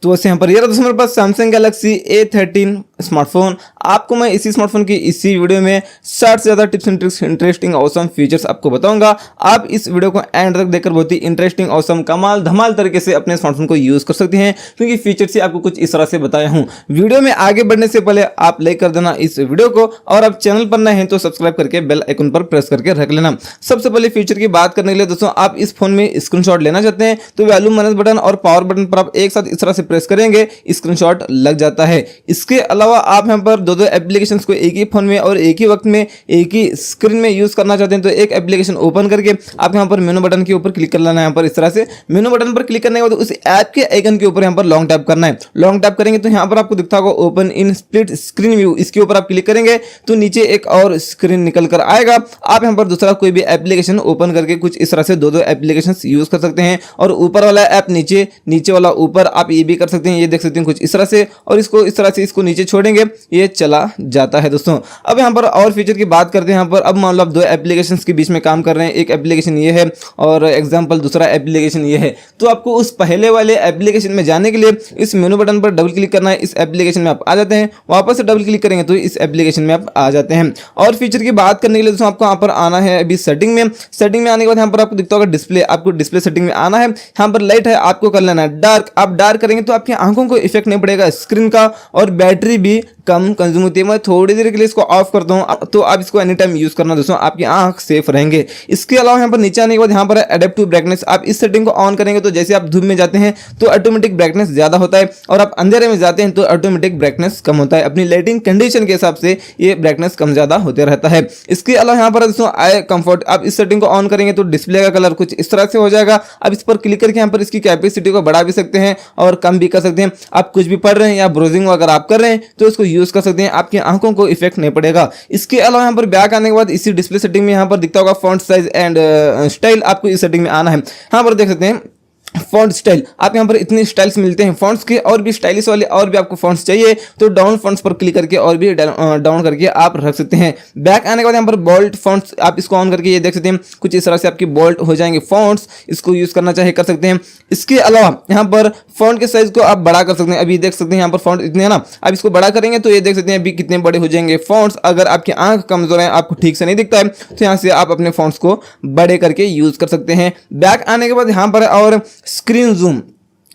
तो वैसे यहाँ पर ये रहा दोस्तों मेरे पास सैमसंग गैलेक्सी A13 स्मार्टफोन। आपको मैं इसी स्मार्टफोन की इसी वीडियो में 60 से ज़्यादा tips and tricks, interesting awesome features आपको बताऊंगा। आप इस वीडियो को एंड तक देखकर बहुत ही इंटरेस्टिंग ऑसम कमाल धमाल तरीके से अपने स्मार्टफोन को यूज़ कर सकते हैं, क्योंकि फीचर्स ही आपको कुछ इस तरह से बताया हूँ। वीडियो में आगे बढ़ने से पहले आप लाइक कर देना इस वीडियो को, और आप चैनल पर नए हैं तो सब्सक्राइब करके बेल आइकन पर प्रेस करके रख लेना। सबसे पहले फीचर की बात करने के लिए दोस्तों, आप इस फोन में स्क्रीनशॉट लेना चाहते हैं तो वॉल्यूम माइनस बटन और पावर बटन पर आप एक साथ इस तरह से प्रेस करेंगे, स्क्रीनशॉट लग जाता है। इसके अलावा आप यहाँ पर दो एप्लीकेशंस को एक ही फोन में और एक ही वक्त में एक ही स्क्रीन में यूज करना चाहते हैं तो एक एप्लीकेशन ओपन करके आप यहाँ पर मेनू बटन के ऊपर क्लिक कर लेना है। यहाँ पर इस तरह से मेनू बटन पर क्लिक करने के बाद उस ऐप के आइकन के ऊपर यहाँ पर लॉन्ग टैप करना है। लॉन्ग टैप करेंगे तो यहाँ पर आपको दिखता होगा open in split screen view, इसके ऊपर आप क्लिक करेंगे तो नीचे एक और स्क्रीन निकल कर आएगा। आप यहाँ पर दूसरा कोई भी एप्लीकेशन ओपन करके कुछ इस तरह से दो एप्लीकेशन यूज कर सकते हैं, और ऊपर वाला ऐप नीचे, नीचे वाला ऊपर, आप ये भी कर सकते हैं। ये देख सकते हैं कुछ इस तरह से, और इसको इस तरह से इसको नीचे छोड़ेंगे ये चला जाता है दोस्तों। अब यहाँ पर और फीचर की बात करते हैं। यहाँ पर अब मान लो आप दो एप्लीकेशंस के बीच में काम कर रहे हैं, एक एप्लीकेशन ये है और एग्जांपल दूसरा एप्लीकेशन ये है, तो आपको उस पहले वाले एप्लीकेशन में जाने के लिए इस मेनू बटन पर डबल क्लिक करना है। इस एप्लीकेशन में आप आ जाते हैं, वापस से डबल क्लिक करेंगे तो इस एप्लीकेशन में आप आ जाते हैं। और फीचर की बात करने के लिए दोस्तों आपको यहाँ पर आना है अभी सेटिंग में। सेटिंग में आने के बाद यहाँ पर आपको दिखता होगा डिस्प्ले, आपको डिस्प्ले सेटिंग में आना है। यहाँ पर लाइट है, आपको कर लेना है डार्क। आप डार्क करेंगे तो आपकी आंखों को इफेक्ट नहीं पड़ेगा स्क्रीन का, और बैटरी भी कम कंज्यूम होती है। मैं थोड़ी देर के लिए इसको ऑफ करता हूँ, तो आप इसको एनी टाइम यूज करना दोस्तों, आपकी आंख सेफ रहेंगे। इसके अलावा यहाँ पर नीचे आने के बाद यहाँ पर एडेप्टिव ब्राइटनेस, आप इस सेटिंग को ऑन करेंगे तो जैसे आप धूप में जाते हैं तो ऑटोमेटिक ब्राइटनेस ज्यादा होता है, और आप अंधेरे में जाते हैं तो ऑटोमेटिक ब्राइटनेस कम होता है। अपनी लाइटिंग कंडीशन के हिसाब से ये ब्राइटनेस कम ज्यादा होते रहता है। इसके अलावा यहाँ पर दोस्तों आई कंफर्ट, आप इस सेटिंग को ऑन करेंगे तो डिस्प्ले का कलर कुछ इस तरह से हो जाएगा। अब इस पर क्लिक करके यहाँ पर इसकी कैपेसिटी को बढ़ा भी सकते हैं और कम भी कर सकते हैं। आप कुछ भी पढ़ रहे हैं या ब्राउजिंग अगर आप कर रहे हैं तो इसको यूज कर सकते हैं, आपकी आंखों को इफेक्ट नहीं पड़ेगा। इसके अलावा यहाँ पर बैक आने के बाद इसी डिस्प्ले सेटिंग में यहाँ पर दिखता होगा फॉन्ट साइज एंड स्टाइल, आपको इस सेटिंग में आना है। यहाँ पर देख सकते हैं फॉन्ट स्टाइल, आप यहाँ पर इतने स्टाइल्स मिलते हैं फॉन्ट्स के, और भी स्टाइलिश वाले और भी आपको फॉन्ट्स चाहिए तो डाउन फॉन्ट्स पर क्लिक करके और भी डाउन करके आप रख सकते हैं। बैक आने के बाद यहाँ पर बोल्ड फॉन्ट्स, आप इसको ऑन करके ये देख सकते हैं कुछ इस तरह से आपकी बोल्ड हो जाएंगे फॉन्ट्स, इसको यूज करना चाहे कर सकते हैं। इसके अलावा यहाँ पर फॉन्ट के साइज को आप बड़ा कर सकते हैं। अभी देख सकते हैं यहाँ पर फॉन्ट इतने हैं ना, आप इसको बड़ा करेंगे तो ये देख सकते हैं अभी कितने बड़े हो जाएंगे फॉन्ट्स। अगर आपकी आंख कमजोर है, आपको ठीक से नहीं दिखता है, तो यहाँ से आप अपने फॉन्ट्स को बड़े करके यूज कर सकते हैं। बैक आने के बाद यहाँ पर और स्क्रीन जूम,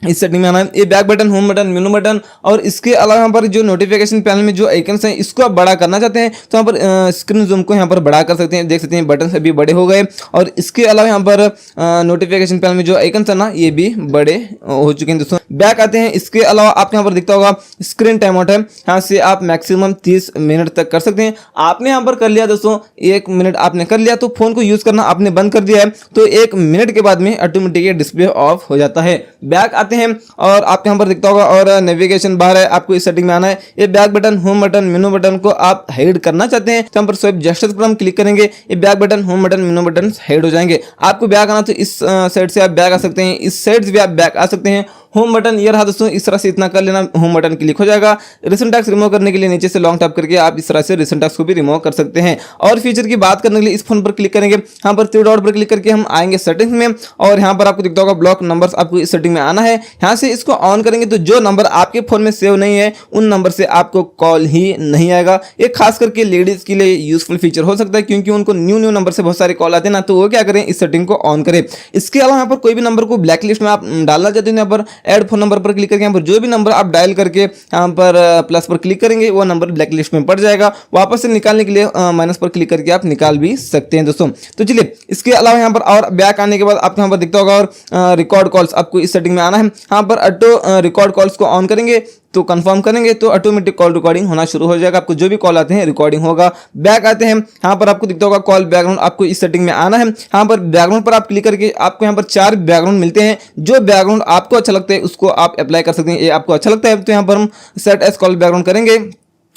इस सेटिंग में आना है। ये बैक बटन, होम बटन, मेनू बटन, और इसके अलावा यहाँ पर जो नोटिफिकेशन पैनल में जो आइकन्स हैं इसको आप बड़ा करना चाहते हैं तो यहाँ पर स्क्रीन जूम को यहाँ पर बड़ा कर सकते हैं। देख सकते हैं बटन अभी बड़े हो गए, और इसके अलावा यहाँ पर नोटिफिकेशन पैनल में जो आइकन्स है ना ये भी बड़े हो चुके हैं दोस्तों। बैक आते हैं, इसके अलावा आपको यहाँ पर दिखता होगा स्क्रीन टाइम आउट है, यहाँ से आप मैक्सिमम 30 मिनट तक कर सकते हैं। आपने यहाँ पर कर लिया दोस्तों, 1 मिनट आपने कर लिया तो फोन को यूज करना आपने बंद कर दिया है, तो 1 मिनट के बाद में ऑटोमेटिक डिस्प्ले ऑफ हो जाता है। बैक हैं और आपके यहाँ पर दिखता होगा और नेविगेशन बार है, आपको इस सेटिंग में आना है। ये बैक बटन, होम बटन, मेनू बटन को आप हाइड करना चाहते हैं तो यहाँ पर स्वाइप जेस्चर्स पर हम क्लिक करेंगे, ये बैक बटन, होम बटन, मेनू बटन हाइड हो जाएंगे। आपको बैक आना तो इस साइड से आप बैक आ सकते हैं, इस साइड से भी आप बैक आ सकते हैं। होम बटन ये रहा दोस्तों, इस तरह से इतना कर लेना, होम बटन क्लिक हो जाएगा। रिसेंट टैक्स रिमूव करने के लिए नीचे से लॉन्ग टैप करके आप इस तरह से रिसेंट टैक्स को भी रिमूव कर सकते हैं। और फीचर की बात करने के लिए इस फोन पर क्लिक करेंगे, यहाँ पर 3 डॉट पर क्लिक करके हम आएंगे सेटिंग्स में, और यहाँ पर आपको दिखता होगा ब्लॉक नंबर्स, आपको इस सेटिंग में आना है। यहाँ से इसको ऑन करेंगे तो जो नंबर आपके फोन में सेव नहीं है उन नंबर से आपको कॉल ही नहीं आएगा। ये खास करके लेडीज के लिए यूजफुल फीचर हो सकता है, क्योंकि उनको न्यू नंबर से बहुत सारे कॉल आते हैं ना, तो वो क्या करें, इस सेटिंग को ऑन करें। इसके अलावा यहाँ पर कोई भी नंबर को ब्लैक लिस्ट में आप डालना चाहते हैं, यहाँ पर ऐड फोन नंबर पर क्लिक करके यहाँ पर जो भी नंबर आप डायल करके यहाँ पर प्लस पर क्लिक करेंगे वो नंबर ब्लैक लिस्ट में पड़ जाएगा। वापस से निकालने के लिए माइनस पर क्लिक करके आप निकाल भी सकते हैं दोस्तों। तो चलिए, इसके अलावा यहाँ पर और बैक आने के बाद आपको यहाँ पर दिखता होगा और रिकॉर्ड कॉल्स, आपको इस सेटिंग में आना है। यहाँ पर ऑटो रिकॉर्ड कॉल्स को ऑन करेंगे तो कंफर्म करेंगे तो ऑटोमेटिक कॉल रिकॉर्डिंग होना शुरू हो जाएगा। आपको जो भी कॉल आते हैं रिकॉर्डिंग होगा। बैक आते हैं, यहाँ पर आपको दिखता होगा कॉल बैकग्राउंड, आपको इस सेटिंग में आना है। यहाँ पर बैकग्राउंड पर आप क्लिक करके आपको यहाँ पर 4 बैकग्राउंड मिलते हैं। जो बैकग्राउंड आपको अच्छा लगता है उसको आप अप्लाई कर सकते हैं। ये आपको अच्छा लगता है तो यहाँ पर हम सेट एज कॉल बैकग्राउंड करेंगे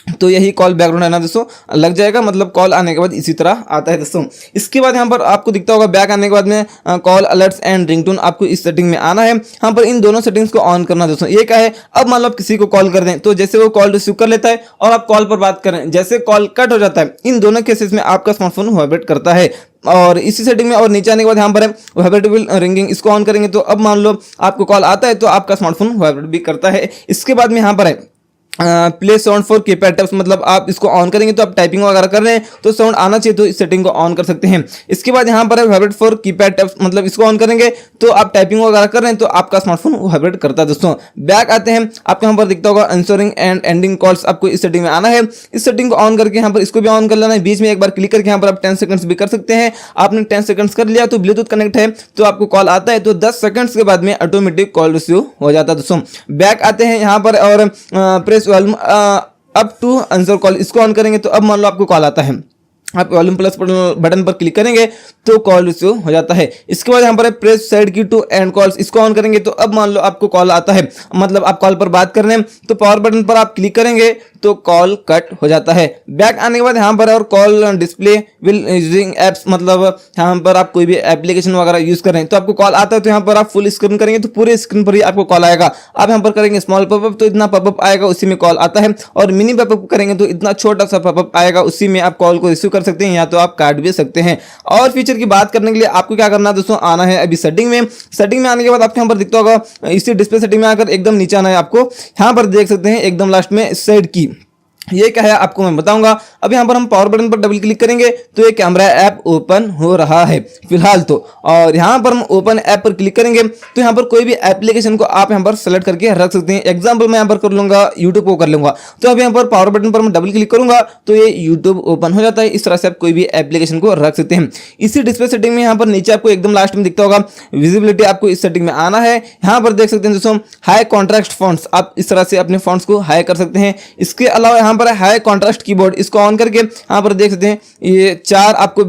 तो यही कॉल बैकग्राउंड है ना दोस्तों लग जाएगा, मतलब कॉल आने के बाद इसी तरह आता है दोस्तों। इसके बाद यहाँ पर आपको दिखता होगा बैक आने के बाद में कॉल अलर्ट्स एंड रिंगटोन, आपको इस सेटिंग में आना है। यहाँ पर इन दोनों सेटिंग्स को ऑन करना दोस्तों। ये क्या है, अब मान लो आप किसी को कॉल कर दें तो जैसे वो कॉल रिसीव कर लेता है और आप कॉल पर बात करें, जैसे कॉल कट हो जाता है, इन दोनों केसेस में आपका स्मार्टफोन वाइब्रेट करता है। और इसी सेटिंग में और नीचे आने के बाद यहाँ पर वाइब्रेटेबल रिंगिंग, इसको ऑन करेंगे तो अब मान लो आपको कॉल आता है तो आपका स्मार्टफोन वाइब्रेट भी करता है। इसके बाद में यहाँ पर है play sound for keypad taps, मतलब आप इसको ऑन करेंगे तो आप टाइपिंग वगैरह कर रहे हैं तो साउंड आना चाहिए, तो इस सेटिंग को ऑन कर सकते हैं। इसके बाद यहाँ पर है वाइब्रेट फॉर कीपैड टैप्स, मतलब इसको ऑन करेंगे तो आप टाइपिंग वगैरह कर रहे हैं तो आपका स्मार्टफोन वाइब्रेट करता है दोस्तों। बैक आते हैं, आपको यहाँ पर दिखता होगा आंसरिंग एंड एंडिंग कॉल्स, आपको इस सेटिंग में आना है। इस सेटिंग को ऑन करके यहाँ पर इसको भी ऑन कर लेना है। बीच में एक बार क्लिक करके यहाँ पर आप 10 सेकंड्स भी कर सकते हैं। आपने 10 सेकंड्स कर लिया तो ब्लूटूथ कनेक्ट है तो आपको कॉल आता है तो 10 सेकंड्स के बाद में ऑटोमेटिक कॉल रिसीव हो जाता है दोस्तों। बैक आते हैं यहाँ पर और press volume up to answer call, इसको ऑन करेंगे तो अब मान लो आपको कॉल आता है, आप वॉल्यूम प्लस बटन पर क्लिक करेंगे तो कॉल रिसीव हो जाता है। इसके बाद यहाँ पर प्रेस साइड की टू एंड कॉल्स, इसको ऑन करेंगे तो अब मान लो आपको कॉल आता है, मतलब आप कॉल पर बात कर रहे हैं तो पावर बटन पर आप क्लिक करेंगे तो कॉल कट हो जाता है। बैक आने के बाद यहाँ पर और call display will using apps, मतलब यहाँ पर आप कोई भी एप्लीकेशन वगैरह यूज कर रहे हैं तो आपको कॉल आता है तो यहाँ पर आप फुल स्क्रीन करेंगे तो पूरे स्क्रीन पर ही आपको कॉल आएगा। आप यहाँ पर करेंगे स्मॉल पॉपअप तो इतना पॉपअप आएगा, उसी में कॉल आता है, और मिनी पॉपअप करेंगे तो इतना छोटा सा पॉपअप आएगा, उसी में आप कॉल को रिसीव कर सकते हैं या तो आप काट भी सकते हैं। और फीचर की बात करने के लिए आपको क्या करना है दोस्तों, आना है अभी सेटिंग में। सेटिंग में आने के बाद आपको यहाँ पर दिखता होगा, इसी डिस्प्ले सेटिंग में आकर एकदम नीचे आना है। आपको यहाँ पर देख सकते हैं एकदम लास्ट में साइड की, ये क्या है आपको मैं बताऊंगा। अब यहाँ पर हम पावर बटन पर डबल क्लिक करेंगे तो ये कैमरा ऐप ओपन हो रहा है फिलहाल तो, और यहाँ पर हम ओपन ऐप पर क्लिक करेंगे तो यहाँ पर कोई भी एप्लीकेशन को आप यहाँ पर सेलेक्ट करके रख सकते हैं। एग्जांपल मैं यहाँ पर कर लूंगा यूट्यूब को कर लूंगा, तो अब यहाँ पर पावर बटन पर मैं डबल क्लिक करूंगा तो ये यूट्यूब ओपन हो जाता है। इस तरह से आप कोई भी एप्लीकेशन को रख सकते हैं। इसी डिस्प्ले सेटिंग में यहाँ पर नीचे आपको एकदम लास्ट में दिखता होगा विजिबिलिटी, आपको इस सेटिंग में आना है। यहाँ पर देख सकते हैं दोस्तों हाई कॉन्ट्रास्ट फॉन्ट्स, आप इस तरह से अपने फॉन्ट्स को हाई कर सकते हैं। इसके अलावा यहाँ पर हाई कॉन्ट्रास्ट कीबोर्ड, इसको ऑन करके यहाँ पर देख सकते हैं ये 4 आपको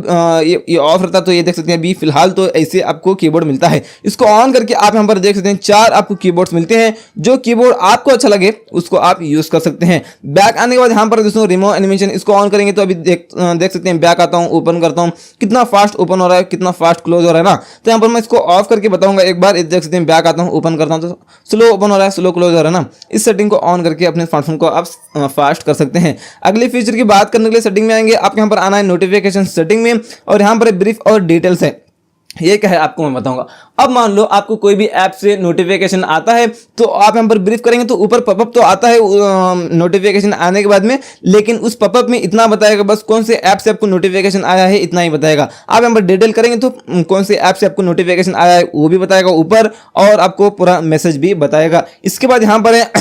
ये ऑफ रहता है तो ये देख सकते हैं अभी फिलहाल तो ऐसे आपको कीबोर्ड मिलता है। इसको ऑन करके आप यहाँ पर देख सकते हैं 4 आपको कीबोर्ड्स मिलते हैं, जो कीबोर्ड आपको अच्छा लगे उसको आप यूज कर सकते हैं। बैक आने के बाद यहाँ पर दोस्तों रिमूव एनिमेशन, इसको ऑन करेंगे तो अभी देख सकते हैं बैक आता हूँ, ओपन करता हूँ, कितना फास्ट ओपन हो रहा है, कितना फास्ट क्लोज हो रहा है ना। तो यहाँ पर मैं इसको ऑफ करके बताऊंगा एक बार, देख सकते हैं बैक आता हूँ, ओपन करता हूँ तो स्लो ओपन हो रहा है, स्लो क्लोज हो रहा है ना। इस सेटिंग को ऑन करके अपने स्मार्टफोन को आप फास्ट कर सकते हैं। अगले फीचर की बात करने के लिए सेटिंग में आएंगे, आपको यहाँ पर आना है नोटिफिकेशन सेटिंग में, और यहाँ पर ब्रीफ और डिटेल्स है। ये क्या है आपको मैं बताऊंगा। अब मान लो आपको कोई भी ऐप से नोटिफिकेशन आता है तो आप यहाँ पर ब्रीफ करेंगे तो ऊपर पॉपअप तो आता है नोटिफिकेशन आने के बाद में, लेकिन उस पॉपअप में इतना बताएगा बस कौन से ऐप से आपको नोटिफिकेशन आया है, इतना ही बताएगा। आप यहाँ पर डिटेल करेंगे तो कौन से ऐप से आपको नोटिफिकेशन आया है वो भी बताएगा ऊपर, और आपको पूरा मैसेज भी बताएगा। इसके बाद यहाँ पर है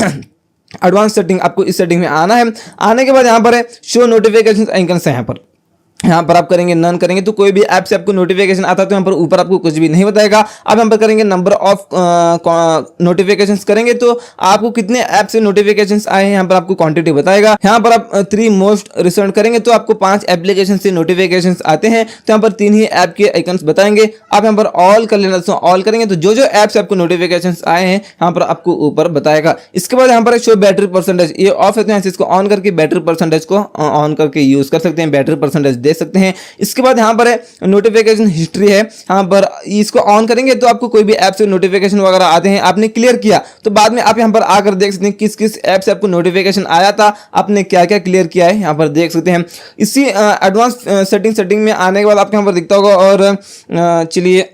एडवांस सेटिंग, आपको इस सेटिंग में आना है। आने के बाद यहाँ पर है शो नोटिफिकेशन आइकन्स है, यहाँ पर आप करेंगे नन करेंगे तो कोई भी ऐप से आपको नोटिफिकेशन आता है तो यहाँ पर ऊपर आपको कुछ भी नहीं बताएगा। आप यहाँ पर करेंगे नंबर ऑफ नोटिफिकेशंस करेंगे तो आपको कितने ऐप से नोटिफिकेशंस आए हैं यहाँ पर आपको क्वांटिटी बताएगा। यहाँ पर आप 3 मोस्ट रिसेंट करेंगे तो आपको 5 एप्लीकेशन से नोटिफिकेशंस आते हैं तो यहाँ पर 3 ही ऐप के आइकन्स बताएंगे। आप यहाँ पर ऑल कर लेना, तो ऑल करेंगे तो जो ऐप से आपको नोटिफिकेशंस आए हैं यहाँ पर आपको ऊपर बताएगा। इसके बाद यहाँ पर शो बैटरी परसेंटेज, ये ऑफ है तो यहाँ से इसको ऑन करके बैटरी परसेंटेज को ऑन करके यूज कर सकते हैं, बैटरी परसेंटेज सकते हैं। इसके बाद यहाँ पर है नोटिफिकेशन हिस्ट्री है, यहाँ पर इसको ऑन करेंगे तो आपको कोई भी ऐप से नोटिफिकेशन वगैरह आते हैं, आपने क्लियर किया तो बाद में आप यहाँ पर आकर देख सकते हैं किस किस ऐप से आपको नोटिफिकेशन आया था, आपने क्या क्या क्लियर किया है यहाँ पर देख सकते हैं। इसी एडवांस सेटिंग में आने के बाद आपको यहाँ पर दिखता होगा। और चलिए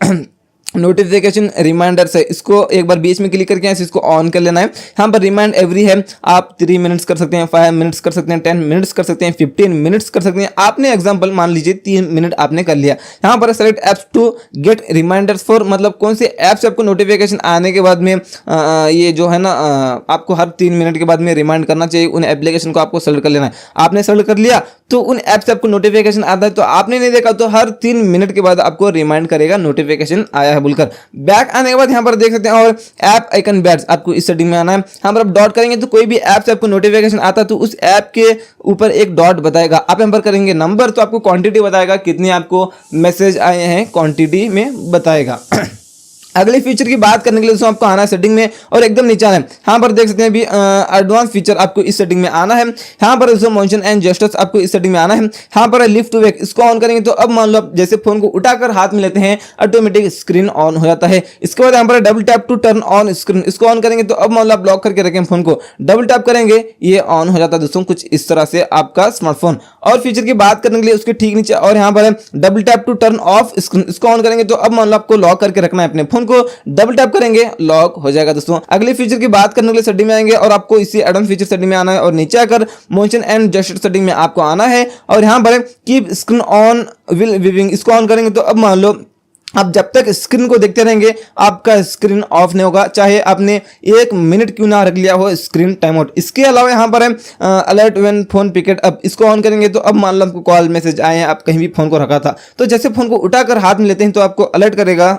नोटिफिकेशन रिमाइंडर्स है, इसको एक बार बीच में क्लिक करके इसको ऑन कर लेना है। यहाँ पर रिमाइंड एवरी है, आप 3 मिनट्स कर सकते हैं, 5 मिनट्स कर सकते हैं, 10 मिनट्स कर सकते हैं, 15 मिनट्स कर सकते हैं। आपने एग्जांपल मान लीजिए 3 मिनट आपने कर लिया। यहाँ पर select apps to get reminders for, मतलब कौन से ऐप से आपको नोटिफिकेशन आने के बाद में ये जो है ना आपको हर 3 मिनट के बाद में रिमाइंड करना चाहिए, उन एप्लीकेशन को आपको सेलेक्ट कर लेना है। आपने सेलेक्ट कर लिया तो उन ऐप से आपको नोटिफिकेशन आता है तो आपने नहीं देखा तो हर 3 मिनट के बाद आपको रिमाइंड करेगा नोटिफिकेशन आया है बोलकर। बैक आने के बाद यहाँ पर देख सकते हैं और ऐप आइकन बैड्स, आपको इस सेटिंग में आना है। यहाँ पर आप डॉट करेंगे तो कोई भी ऐप से आपको नोटिफिकेशन आता है तो उस ऐप के ऊपर एक डॉट बताएगा। आप यहाँ पर करेंगे नंबर तो आपको क्वांटिटी बताएगा, कितने आपको मैसेज आए हैं क्वांटिटी में बताएगा। अगले फीचर की बात करने के लिए दोस्तों आपको आना है सेटिंग में और एकदम नीचे आना है। यहाँ पर देख सकते हैं अभी एडवांस फीचर आपको इस सेटिंग में आना है। यहाँ पर दोस्तों मोशन एंड जेस्चर्स आपको इस सेटिंग में आना है। यहाँ पर लिफ्ट टू वेक, इसको ऑन करेंगे तो अब मान लो आप जैसे फोन को उठाकर हाथ में लेते हैं ऑटोमेटिक स्क्रीन ऑन हो जाता है। इसके बाद यहाँ पर double tap to turn on screen, इसको ऑन करेंगे तो अब मान लो आप लॉक करके रखें फोन को, डबल टैप करेंगे ये ऑन हो जाता है दोस्तों, कुछ इस तरह से आपका स्मार्टफोन। और फीचर की बात करने के लिए उसके ठीक नीचे और यहाँ पर है double tap to turn off screen, इसको ऑन करेंगे तो अब मान लो आपको लॉक करके रखना है अपने फोन को, डबल टैप करेंगे लॉक हो जाएगा दोस्तों। अगले फीचर की बात करने के लिए सेटिंग में आएंगे और आपको इसी एडवांस फीचर सेटिंग में आना है और नीचे आकर मोशन एंड जेस्चर सेटिंग में आपको आना है और यहाँ पर keep screen on will viewing, इसको ऑन करेंगे तो अब मान लो आप जब तक स्क्रीन को देखते रहेंगे आपका स्क्रीन ऑफ नहीं होगा, चाहे आपने 1 मिनट क्यों ना रख लिया हो स्क्रीन टाइम आउट। इसके अलावा यहाँ पर है alert when phone picked up, इसको ऑन करेंगे तो अब मान लो आपको कॉल मैसेज आए हैं, आप कहीं भी फोन को रखा था तो जैसे फोन को उठाकर हाथ में लेते हैं तो आपको अलर्ट करेगा,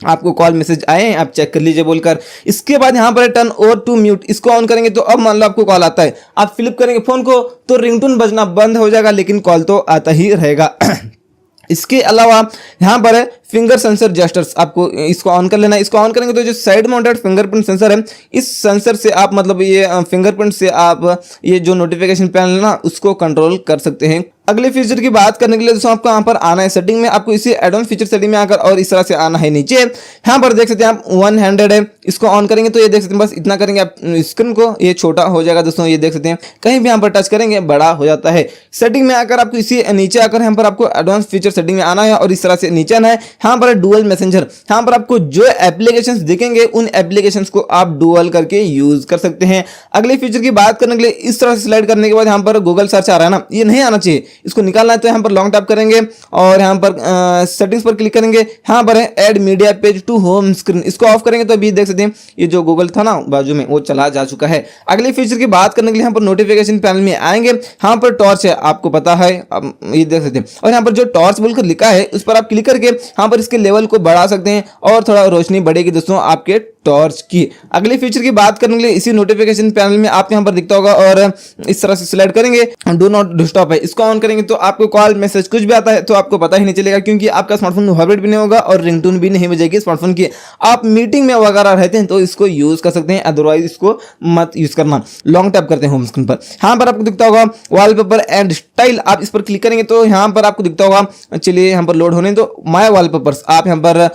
आपको कॉल मैसेज आए हैं आप चेक कर लीजिए बोलकर। इसके बाद यहाँ पर टर्न ओवर टू म्यूट, इसको ऑन करेंगे तो अब मान लो आपको कॉल आता है, आप फ्लिप करेंगे फोन को तो रिंगटोन बजना बंद हो जाएगा लेकिन कॉल तो आता ही रहेगा। इसके अलावा यहाँ पर है फिंगर सेंसर जेस्चर्स, आपको इसको ऑन कर लेना है। इसको ऑन करेंगे तो जो साइड माउंटेड फिंगरप्रिंट सेंसर है, इस सेंसर से आप मतलब ये फिंगरप्रिंट से आप ये जो नोटिफिकेशन पैनल है ना उसको कंट्रोल कर सकते हैं। अगले फीचर की बात करने के लिए दोस्तों आपको यहाँ पर आना है सेटिंग में, आपको इसी एडवांस फीचर सेटिंग में आकर और इस तरह से आना है नीचे। यहाँ पर देख सकते हैं आप 1 हैंडेड है, इसको ऑन करेंगे तो ये देख सकते हैं बस इतना करेंगे आप स्क्रीन को ये छोटा हो जाएगा दोस्तों, ये देख सकते हैं कहीं भी यहाँ पर टच करेंगे बड़ा हो जाता है। सेटिंग में आकर आपको इसी नीचे आकर यहाँ पर आपको एडवांस फीचर सेटिंग में आना है और इस तरह से नीचे आना है। यहाँ पर डुअल मैसेंजर, यहाँ पर आपको जो एप्लीकेशंस दिखेंगे उन एप्लीकेशंस को आप डुअल करके यूज कर सकते हैं। अगले फीचर की बात करने के लिए इस तरह से स्लाइड करने के बाद यहाँ पर गूगल सर्च आ रहा है ना, ये नहीं आना चाहिए, इसको निकालना है तो यहाँ पर लॉन्ग टैप करेंगे और यहाँ पर सेटिंग्स पर क्लिक करेंगे। यहाँ पर है add media page to home screen, इसको ऑफ करेंगे तो अभी देख सकते हैं ये जो गूगल था ना बाजू में वो चला जा चुका है। अगले फीचर की बात करने के लिए यहाँ पर नोटिफिकेशन पैनल में आएंगे, यहाँ पर टॉर्च है आपको पता है, ये देख सकते हैं और यहाँ पर जो टॉर्च बोलकर लिखा है उस पर आप क्लिक करके यहाँ पर इसके लेवल को बढ़ा सकते हैं और थोड़ा रोशनी बढ़ेगी दोस्तों आपके टॉर्च की। अगले फीचर की बात करने के लिए इसी नोटिफिकेशन पैनल में आप यहाँ पर दिखता होगा और इस तरह से स्लाइड करेंगे, डू नॉट डिस्टर्ब है, इसको ऑन करेंगे तो आपको कॉल मैसेज कुछ भी आता है तो आपको पता ही नहीं चलेगा क्योंकि आपका स्मार्टफोन वाइब्रेट भी नहीं होगा और रिंगटोन भी नहीं बजेगी स्मार्टफोन की। आप मीटिंग में वगैरह रहते हैं तो इसको यूज कर सकते हैं, अदरवाइज इसको मत यूज करना। लॉन्ग टैप करते हैं होम स्क्रीन पर, यहाँ पर आपको दिखता होगा वॉलपेपर एंड स्टाइल, आप इस पर क्लिक करेंगे तो यहाँ पर आपको दिखता होगा, चलिए यहाँ पर लोड होने तो माय वॉलपेपर्स, आप यहाँ पर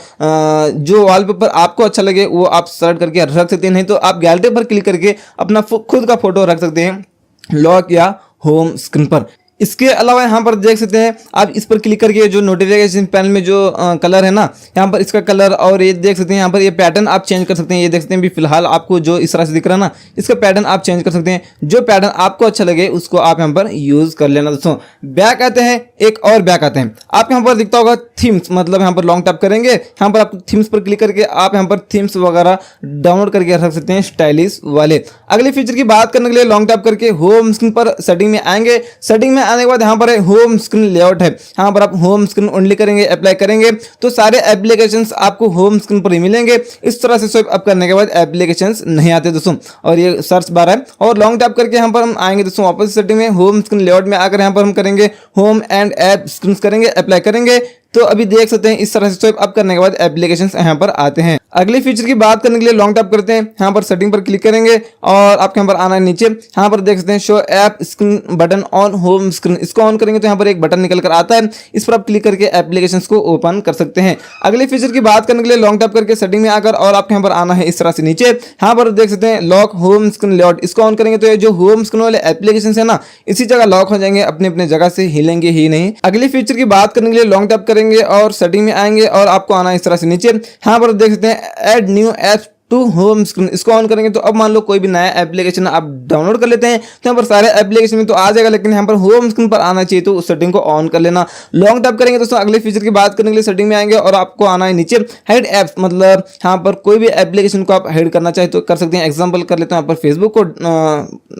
जो वॉलपेपर आपको अच्छा लगे वो आप सर्च करके रख सकते हैं, नहीं तो आप गैलरी पर क्लिक करके अपना खुद का फोटो रख सकते हैं लॉक या होम स्क्रीन पर। इसके अलावा यहाँ पर देख सकते हैं आप इस पर क्लिक करके जो नोटिफिकेशन पैनल में जो कलर है ना यहाँ पर इसका कलर और ये देख सकते हैं यहाँ पर ये पैटर्न आप चेंज कर सकते हैं। ये देख सकते हैं भी फिलहाल आपको जो इस तरह से दिख रहा है ना इसका पैटर्न आप चेंज कर सकते हैं, जो पैटर्न आपको अच्छा लगे उसको आप यहाँ पर यूज कर लेना दोस्तों। बैक आते हैं, एक और बैक आते हैं, आप यहाँ पर दिखता होगा थीम्स, मतलब यहाँ पर लॉन्ग टैप करेंगे, यहाँ पर आप थीम्स पर क्लिक करके आप यहाँ पर थीम्स वगैरह डाउनलोड करके रख सकते हैं स्टाइलिश वाले। अगले फीचर की बात करने के लिए लॉन्ग टैप करके होम स्क्रीन पर सेटिंग में आएंगे, सेटिंग में आने के बाद यहाँ पर होम स्क्रीन लेआउट है, यहाँ पर आप होम स्क्रीन ओनली करेंगे, अप्लाई करेंगे तो सारे एप्लीकेशंस आपको होम स्क्रीन पर ही मिलेंगे। इस तरह से स्वाइप अप करने के बाद एप्लीकेशंस नहीं आते दोस्तों और ये सर्च बार है और लॉन्ग टैप करके यहाँ पर हम आएंगे दोस्तों वापस सेटिंग में, होम स्क्रीन लेआउट में आकर यहाँ पर हम करेंगे होम एंड ऐप स्क्रीन करेंगे, अप्लाई करेंगे तो अभी देख सकते हैं इस तरह से स्वाइप अप करने के बाद एप्लीकेशंस यहाँ पर आते हैं। अगले फीचर की बात करने के लिए लॉन्ग टैप करते हैं, यहाँ पर सेटिंग पर क्लिक करेंगे और आपके यहाँ पर आना है नीचे, यहाँ पर देख सकते हैं show app screen button on home screen, इसको ऑन करेंगे तो यहाँ पर एक बटन निकल कर आता है, इस पर आप क्लिक करके एप्लीकेशंस को ओपन कर सकते हैं। अगले फीचर की बात करने के लिए लॉन्ग टैप करके सेटिंग में आकर और आपके यहाँ पर आना है इस तरह से नीचे, यहाँ पर देख सकते हैं लॉक होम स्क्रीन लेआउट, इसको ऑन करेंगे तो ये जो होम स्क्रीन वाले एप्लीकेशंस है ना इसी जगह लॉक हो जाएंगे, अपने अपने जगह से हिलेंगे ही नहीं। अगले फीचर की बात करने के लिए लॉन्ग टैप करेंगे और सेटिंग में आएंगे और आपको आना है इस तरह से नीचे, यहाँ पर देख सकते हैं add new apps to home screen, इसको ऑन करेंगे तो अब मान लो कोई भी नया एप्लीकेशन आप डाउनलोड कर लेते हैं तो यहाँ पर सारे एप्लीकेशन में तो आ जाएगा, लेकिन यहाँ पर होम स्क्रीन पर आना चाहिए तो उस सेटिंग को ऑन कर लेना। लॉन्ग टैप करेंगे दोस्तों अगले फीचर की बात करने के लिए सेटिंग में आएंगे और आपको आना है नीचे हाइड एप्स, मतलब यहाँ पर कोई भी एप्लीकेशन को आप हाइड करना चाहे तो कर सकते हैं। एग्जाम्पल कर लेते हैं यहाँ पर फेसबुक को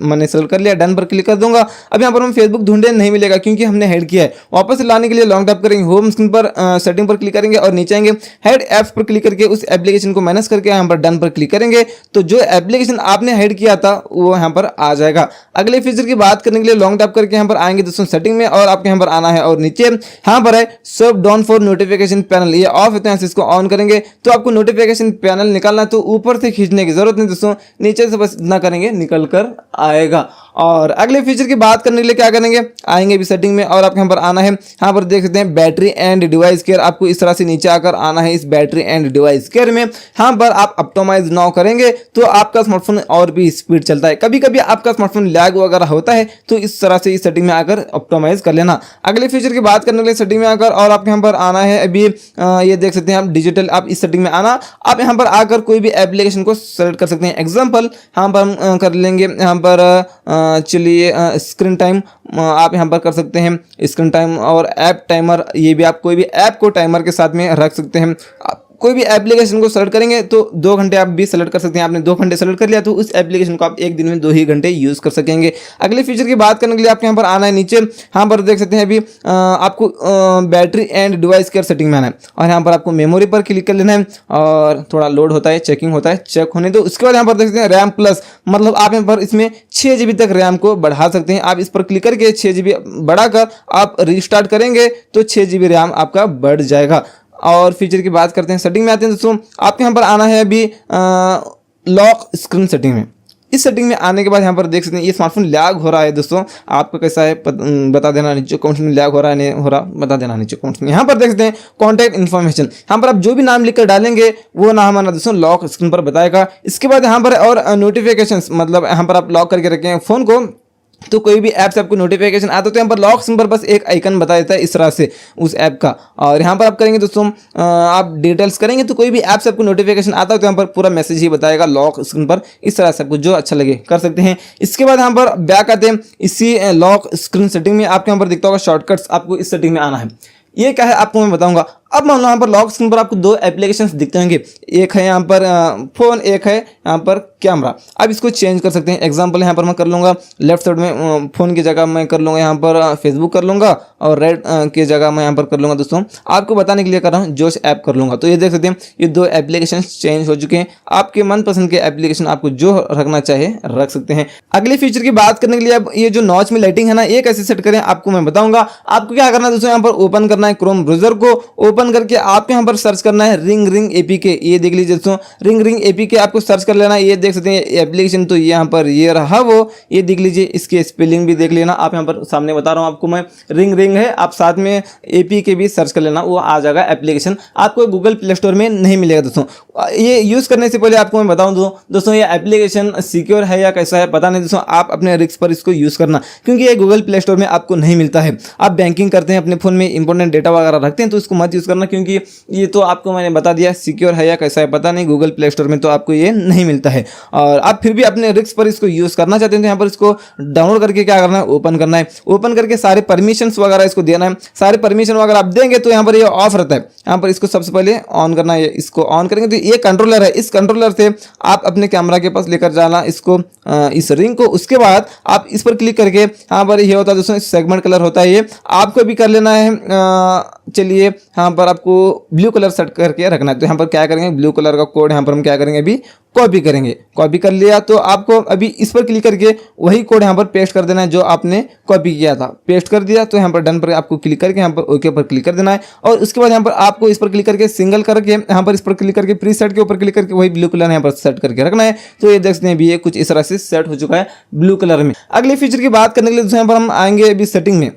मैंने सेलेक्ट कर लिया, डन पर क्लिक कर दूंगा। अब यहाँ पर हम फेसबुक ढूंढे नहीं मिलेगा क्योंकि हमने हेड किया है। वापस लाने के लिए लॉन्ग टैप करेंगे, होम स्क्रीन पर सेटिंग पर क्लिक करेंगे और नीचे आएंगे हेड एप्स पर क्लिक करके उस एप्लीकेशन को मैनेज करके यहाँ पर डन पर क्लिक करेंगे तो जो एप्लीकेशन आपने हेड किया था वो यहाँ पर आ जाएगा। अगले फीचर की बात करने के लिए लॉन्ग टैप करके यहाँ पर आएंगे दोस्तों सेटिंग में और आपके यहाँ पर आना है और नीचे यहाँ पर है सर्व डाउन फॉर नोटिफिकेशन पैनल, ये ऑफ होता है, इसको ऑन करेंगे तो आपको नोटिफिकेशन पैनल निकालना है तो ऊपर से खींचने की जरूरत नहीं दोस्तों, नीचे से बस इतना करेंगे निकल कर आएगा। और अगले फीचर की बात करने के लिए क्या करेंगे, आएंगे भी सेटिंग में और आपके यहाँ पर आना है, यहाँ पर देख सकते हैं बैटरी एंड डिवाइस केयर, आपको इस तरह से नीचे आकर आना है इस बैटरी एंड डिवाइस केयर में। यहाँ पर आप ऑप्टिमाइज नाउ करेंगे तो आपका स्मार्टफोन और भी स्पीड चलता है, कभी कभी आपका स्मार्टफोन लैग वगैरह होता है तो इस तरह से इस सेटिंग में आकर ऑप्टिमाइज कर लेना। अगले फीचर की बात करने के लिए सेटिंग में आकर और आपके यहाँ पर आना है अभी ये देख सकते हैं आप डिजिटल, आप इस सेटिंग में आना, आप यहाँ पर आकर कोई भी एप्लीकेशन को सेलेक्ट कर सकते हैं। एग्जाम्पल यहाँ पर हम कर लेंगे, यहाँ पर चलिए स्क्रीन टाइम आप यहाँ पर कर सकते हैं स्क्रीन टाइम और ऐप टाइमर, ये भी आप कोई भी ऐप को टाइमर के साथ में रख सकते हैं। आप कोई भी एप्लीकेशन को सेलेक्ट करेंगे तो 2 घंटे आप भी सेलेक्ट कर सकते हैं, आपने 2 घंटे सेलेक्ट कर लिया तो उस एप्लीकेशन को आप एक दिन में 2 ही घंटे यूज़ कर सकेंगे। अगले फीचर की बात करने के लिए आपके यहाँ पर आना है नीचे, यहाँ पर देख सकते हैं अभी आपको battery and device care setting में आना है और यहाँ पर आपको मेमोरी पर क्लिक कर लेना है और थोड़ा लोड होता है, चेकिंग होता है, चेक होने दो। उसके बाद यहाँ पर देख सकते हैं रैम प्लस, मतलब आप यहाँ पर इसमें 6 GB तक रैम को बढ़ा सकते हैं। आप इस पर क्लिक करके 6 GB बढ़ाकर आप रिस्टार्ट करेंगे तो 6 GB रैम आपका बढ़ जाएगा। और फीचर की बात करते हैं, सेटिंग में आते हैं दोस्तों, आपके यहाँ पर आना है अभी लॉक स्क्रीन सेटिंग में। इस सेटिंग में आने के बाद यहाँ पर देख सकते हैं ये स्मार्टफोन लैग हो रहा है दोस्तों, आपका कैसा है बता देना नीचे कमेंट्स में, लैग हो रहा है नहीं हो रहा बता देना नीचे कमेंट्स में। यहाँ पर देख सकते हैं कॉन्टैक्ट इन्फॉर्मेशन, यहाँ पर आप जो भी नाम लिखकर डालेंगे वो नाम आना दोस्तों लॉक स्क्रीन पर बताएगा। इसके बाद यहाँ पर और नोटिफिकेशन, मतलब यहाँ पर आप लॉक करके रखें फ़ोन को तो कोई भी ऐप से आपको नोटिफिकेशन आता है तो यहाँ पर लॉक स्क्रीन पर बस एक आइकन बता देता है इस तरह से उस ऐप का। और यहाँ पर आप करेंगे दोस्तों आप डिटेल्स करेंगे तो कोई भी ऐप से आपको नोटिफिकेशन आता है तो यहाँ पर पूरा मैसेज ही बताएगा लॉक स्क्रीन पर, इस तरह से आपको जो अच्छा लगे कर सकते हैं। इसके बाद यहाँ पर बैक आते हैं, इसी लॉक स्क्रीन सेटिंग में आपके यहाँ पर दिखता होगा शॉर्टकट्स, आपको इस सेटिंग में आना है। ये क्या है आपको मैं बताऊंगा। अब मान लो यहाँ पर लॉक स्क्रीन पर आपको 2 एप्लीकेशंस दिखते होंगे, एक है यहाँ पर फ़ोन, एक है यहाँ पर कैमरा। अब इसको चेंज कर सकते हैं। एग्जांपल यहाँ पर मैं कर लूँगा लेफ्ट साइड में फ़ोन की जगह मैं कर लूँगा यहाँ पर फेसबुक कर लूँगा और राइट की जगह मैं यहाँ पर कर लूँगा दोस्तों, आपको बताने के लिए कर रहा हूँ जोश ऐप कर लूँगा। तो ये देख सकते हैं ये 2 एप्लीकेशन चेंज हो चुके हैं। आपके मनपसंद के एप्लीकेशन आपको जो रखना चाहे रख सकते हैं। अगले फीचर की बात करने के लिए अब ये जो नॉच में लाइटिंग है ना, ये कैसे सेट करें आपको मैं बताऊँगा। आपको क्या करना है दोस्तों, यहाँ पर ओपन करना है क्रोम ब्राउज़र को, ओपन करके आपको यहाँ पर सर्च करना है रिंग APK। ये देख लीजिए दोस्तों रिंग APK आपको सर्च कर लेना है। ये देख सकते हैं एप्लीकेशन तो यहाँ पर ये रहा वो, ये देख लीजिए, इसके स्पेलिंग भी देख लेना। आप यहाँ पर सामने बता रहा हूँ आपको मैं, रिंग है, आप साथ में APK भी सर्च कर लेना, वो आ जाएगा एप्लीकेशन। आपको गूगल प्ले स्टोर में नहीं मिलेगा दोस्तों। ये यूज़ करने से पहले आपको मैं बताऊँ दोस्तों ये एप्लीकेशन सिक्योर है या कैसा है पता नहीं दोस्तों, आप अपने रिस्क पर इसको यूज़ करना क्योंकि ये गूगल प्ले स्टोर में आपको नहीं मिलता है। आप बैंकिंग करते हैं अपने फ़ोन में इंपॉर्टेंट डेटा वगैरह रखते हैं तो इसको मत यूज़ करना क्योंकि ये तो आपको मैंने बता दिया सिक्योर है या कैसा है पता नहीं, गूगल प्ले स्टोर में तो आपको ये नहीं मिलता है। और आप फिर भी अपने रिस्क पर इसको यूज़ करना चाहते हैं तो यहाँ पर इसको डाउनलोड करके क्या करना है, ओपन करना है। ओपन करके सारे परमिशंस वगैरह इसको देना है। सारे परमिशन वगैरह आप देंगे तो यहाँ पर ये ऑफ रहता है। यहाँ पर इसको सबसे पहले ऑन करना है। इसको ऑन करेंगे तो ये कंट्रोलर है, इस कंट्रोलर से आप अपने कैमरा के पास लेकर जाना इसको, इस रिंग को। उसके बाद आप इस पर क्लिक करके यहाँ पर ये होता है दोस्तों सेगमेंट कलर होता है, ये आपको भी कर लेना है। चलिए यहाँ पर आपको ब्लू कलर सेट करके रखना है। तो यहाँ पर क्या करेंगे, ब्लू कलर का कोड यहाँ पर हम क्या करेंगे अभी कॉपी करेंगे। कॉपी कर लिया तो आपको अभी इस पर क्लिक करके वही कोड यहाँ पर पेस्ट कर देना है जो आपने कॉपी किया था। पेस्ट कर दिया तो यहाँ पर डन पर आपको क्लिक करके यहाँ पर ओके पर क्लिक कर देना है। और उसके बाद यहाँ पर आपको इस पर क्लिक करके सिंगल करके यहाँ पर इस पर क्लिक करके प्री सेट के ऊपर क्लिक करके वही ब्लू कलर यहाँ पर सेट करके रखना है। तो ये देख सकते हैं अभी ये कुछ इस तरह से सेट हो चुका है ब्लू कलर में। अगले फीचर की बात करने के लिए यहाँ पर हम आएंगे अभी सेटिंग में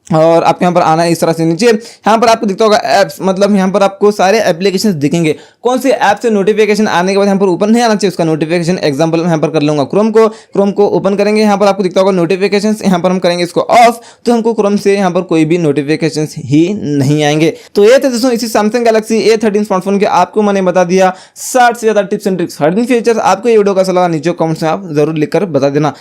और आपके यहाँ पर आना है इस तरह से नीचे। यहाँ पर आपको दिखता होगा ऐप्स, मतलब यहाँ पर आपको सारे एप्लीकेशंस दिखेंगे। कौन से ऐप से नोटिफिकेशन आने के बाद यहाँ पर ऊपर नहीं आना चाहिए उसका नोटिफिकेशन। एग्जांपल यहाँ पर कर लूँगा क्रोम को ओपन करेंगे। यहाँ पर आपको दिखता होगा नोटिफिकेशंस, यहाँ पर हम करेंगे इसको ऑफ तो हमको क्रोम से यहाँ पर कोई भी नोटिफिकेशंस ही नहीं आएंगे। तो ये थे दोस्तों इसी सैमसंग गैलेक्सी A13 स्मार्टफोन के आपको मैंने बता दिया 60 से ज़्यादा टिप्स एंड ट्रिक्स, हर दिन फीचर्स। आपको ये वीडियो कैसा लगा नीचे कमेंट्स में आप जरूर लिखकर बता देना।